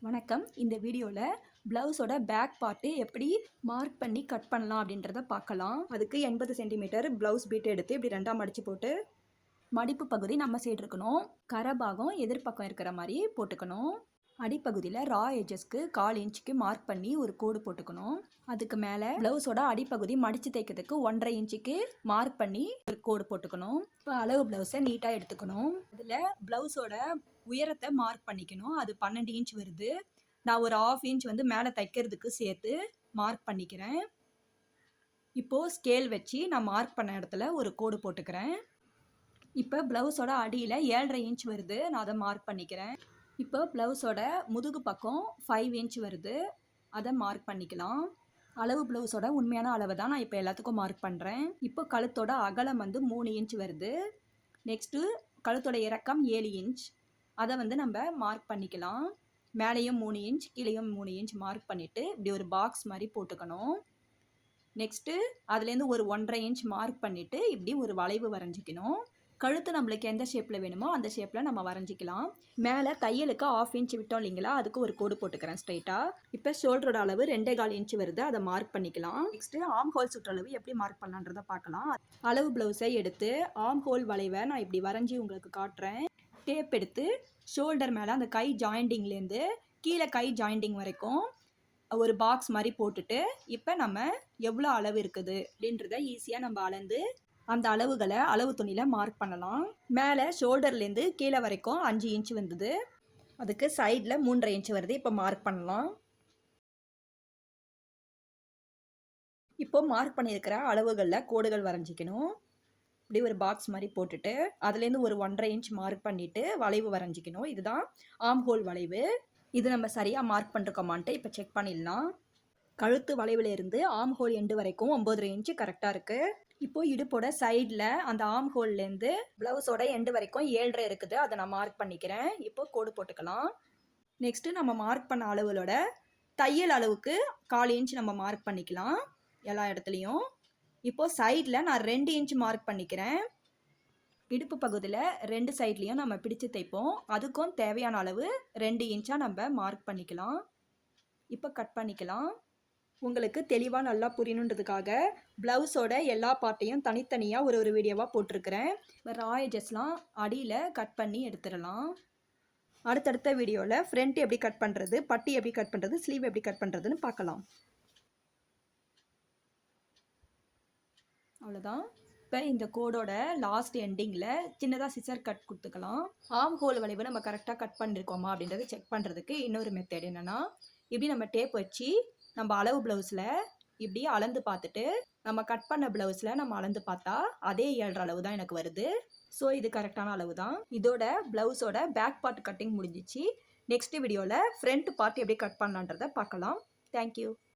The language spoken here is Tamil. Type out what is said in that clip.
வணக்கம். இந்த வீடியோவில் ப்ளவுஸோட பேக் பார்ட்டு எப்படி மார்க் பண்ணி கட் பண்ணலாம் அப்படின்றத பார்க்கலாம். அதுக்கு 80 சென்டிமீட்டர் ப்ளவுஸ் பீட் எடுத்து இப்படி ரெண்டாக மடித்து போட்டு மடிப்பு பகுதி நம்ம சைடு இருக்கணும். கரபாகம் எதிர்பக்கம் இருக்கிற மாதிரி போட்டுக்கணும். அடிப்பகுதியில் ரா எஜஸ்க்கு 1/4 இன்ச்சுக்கு மார்க் பண்ணி ஒரு கோடு போட்டுக்கணும். அதுக்கு மேலே ப்ளவுஸோட அடிப்பகுதி மடித்து தைக்கிறதுக்கு 1.5 இன்ச்சுக்கு மார்க் பண்ணி ஒரு கோடு போட்டுக்கணும். இப்போ அளவு ப்ளவுஸை நீட்டாக எடுத்துக்கணும். இதில் ப்ளவுஸோட உயரத்தை மார்க் பண்ணிக்கணும். அது 12 இன்ச் வருது. நான் ஒரு 1/2 இன்ச் வந்து மேலே தைக்கிறதுக்கு சேர்த்து மார்க் பண்ணிக்கிறேன். இப்போது ஸ்கேல் வச்சு நான் மார்க் பண்ண இடத்துல ஒரு கோடு போட்டுக்கிறேன். இப்போ ப்ளவுஸோட அடியில் 7.5 இன்ச் வருது. நான் அதை மார்க் பண்ணிக்கிறேன். இப்போ ப்ளவுஸோட முதுகு பக்கம் 5 இன்ச் வருது. அதை மார்க் பண்ணிக்கலாம். அளவு ப்ளவுஸோட உண்மையான அளவை தான் நான் இப்போ எல்லாத்துக்கும் மார்க் பண்ணுறேன். இப்போ கழுத்தோட அகலம் வந்து 3 இன்ச் வருது. நெக்ஸ்ட்டு கழுத்தோட இறக்கம் 7 இன்ச். அதை வந்து நம்ம மார்க் பண்ணிக்கலாம். மேலேயும் 3 இன்ச் கீழேயும் 3 இன்ச் மார்க் பண்ணிவிட்டு இப்படி ஒரு பாக்ஸ் மாதிரி போட்டுக்கணும். நெக்ஸ்ட்டு அதுலேருந்து ஒரு 1.5 இன்ச் மார்க் பண்ணிவிட்டு இப்படி ஒரு வளைவு வரைஞ்சிக்கணும். கழுத்து நம்மளுக்கு எந்த ஷேப்பில் வேணுமோ அந்த ஷேப்பில் நம்ம வரைஞ்சிக்கலாம். மேலே தையலுக்கு 1/2 இன்ச் விட்டோம் இல்லைங்களா, அதுக்கு ஒரு கோடு போட்டுக்கிறேன் ஸ்ட்ரைட்டாக. இப்போ ஷோல்டரோட அளவு 2.25 இன்ச் வருது. அதை மார்க் பண்ணிக்கலாம். நெக்ஸ்ட்டு ஆர்ம் ஹோல் சுற்றளவு எப்படி மார்க் பண்ணலான்றதை பார்க்கலாம். அளவு ப்ளவுஸை எடுத்து ஆர்ம் ஹோல் வளைவை நான் இப்படி வரைஞ்சி உங்களுக்கு காட்டுறேன். டேப் எடுத்து ஷோல்டர் மேலே அந்த கை ஜாயிண்டிங்லேருந்து கீழே கை ஜாயிண்டிங் வரைக்கும் ஒரு பாக்ஸ் மாதிரி போட்டுட்டு இப்போ நம்ம எவ்வளோ அளவு இருக்குது அப்படின்றத ஈஸியாக நம்ம அளந்து அந்த அளவுகளை அளவு துணியில் மார்க் பண்ணலாம். மேலே ஷோல்டர்லேருந்து கீழே வரைக்கும் 5 இன்ச் வந்தது. அதுக்கு சைடில் 3.5 இன்ச் வருது. இப்போ மார்க் பண்ணலாம். இப்போ மார்க் பண்ணியிருக்கிற அளவுகளில் கோடுகள் வரைஞ்சிக்கணும். இப்படி ஒரு பாக்ஸ் மாதிரி போட்டுட்டு அதுலேருந்து ஒரு 1.5 இன்ச் மார்க் பண்ணிவிட்டு வளைவு வரைஞ்சிக்கணும். இதுதான் ஆர்ம் ஹோல் வளைவு. இது நம்ம சரியாக மார்க் பண்ணிருக்கோமான்ட்டு இப்போ செக் பண்ணிடலாம். கழுத்து வளைவில் இருந்து ஆர்ம் ஹோல் எண்டு வரைக்கும் 9.5 இன்ச்சு கரெக்டாக இருக்குது. இப்போ இடுப்போட சைடில் அந்த ஆர்ம் ஹோல்லேருந்து ப்ளவுஸோட எண்டு வரைக்கும் 7.5 இருக்குது. அதை நான் மார்க் பண்ணிக்கிறேன். இப்போ கோடு போட்டுக்கலாம். நெக்ஸ்ட்டு நம்ம மார்க் பண்ண அளவுகளோட தையல் அளவுக்கு 1/4 இன்ச் நம்ம மார்க் பண்ணிக்கலாம் எல்லா இடத்துலையும். இப்போது சைடில் நான் 2 இன்ச் மார்க் பண்ணிக்கிறேன். இடுப்பு பகுதியில் 2 சைட்லேயும் நம்ம பிடிச்சு தைப்போம். அதுக்கும் தேவையான அளவு 2 இன்ச்சாக நம்ம மார்க் பண்ணிக்கலாம். இப்போ கட் பண்ணிக்கலாம். உங்களுக்கு தெளிவாக நல்லா புரியணுன்றதுக்காக ப்ளவுஸோட எல்லா பார்ட்டையும் தனித்தனியாக ஒரு வீடியோவாக போட்டிருக்கிறேன். ரா எட்ஜஸ்லாம் அடியில் கட் பண்ணி எடுத்துடலாம். அடுத்தடுத்த வீடியோவில் ஃப்ரண்ட் எப்படி கட் பண்ணுறது, பட்டி எப்படி கட் பண்ணுறது, ஸ்லீவ் எப்படி கட் பண்ணுறதுன்னு பார்க்கலாம். அவ்வளோதான். இப்போ இந்த கோடோட லாஸ்ட் எண்டிங்கில் சின்னதாக சிசர் கட் கொடுத்துக்கலாம். ஆர்ம் ஹோல் வளைவு நம்ம கரெக்டாக கட் பண்ணியிருக்கோமா அப்படின்றத செக் பண்ணுறதுக்கு இன்னொரு மெத்தட் என்னென்னா, இப்படி நம்ம டேப் வச்சு நம்ம அளவு ப்ளவுஸில் இப்படி அளந்து பார்த்துட்டு நம்ம கட் பண்ண ப்ளவுஸில் நம்ம அளந்து பார்த்தா அதே 7.5 அளவு தான் எனக்கு வருது. ஸோ இது கரெக்டான அளவு தான். இதோட ப்ளவுஸோட பேக் பார்ட் கட்டிங் முடிஞ்சிச்சு. நெக்ஸ்ட் வீடியோவில் ஃப்ரண்ட் பார்ட் எப்படி கட் பண்ணலான்றதை பார்க்கலாம். தேங்க்யூ.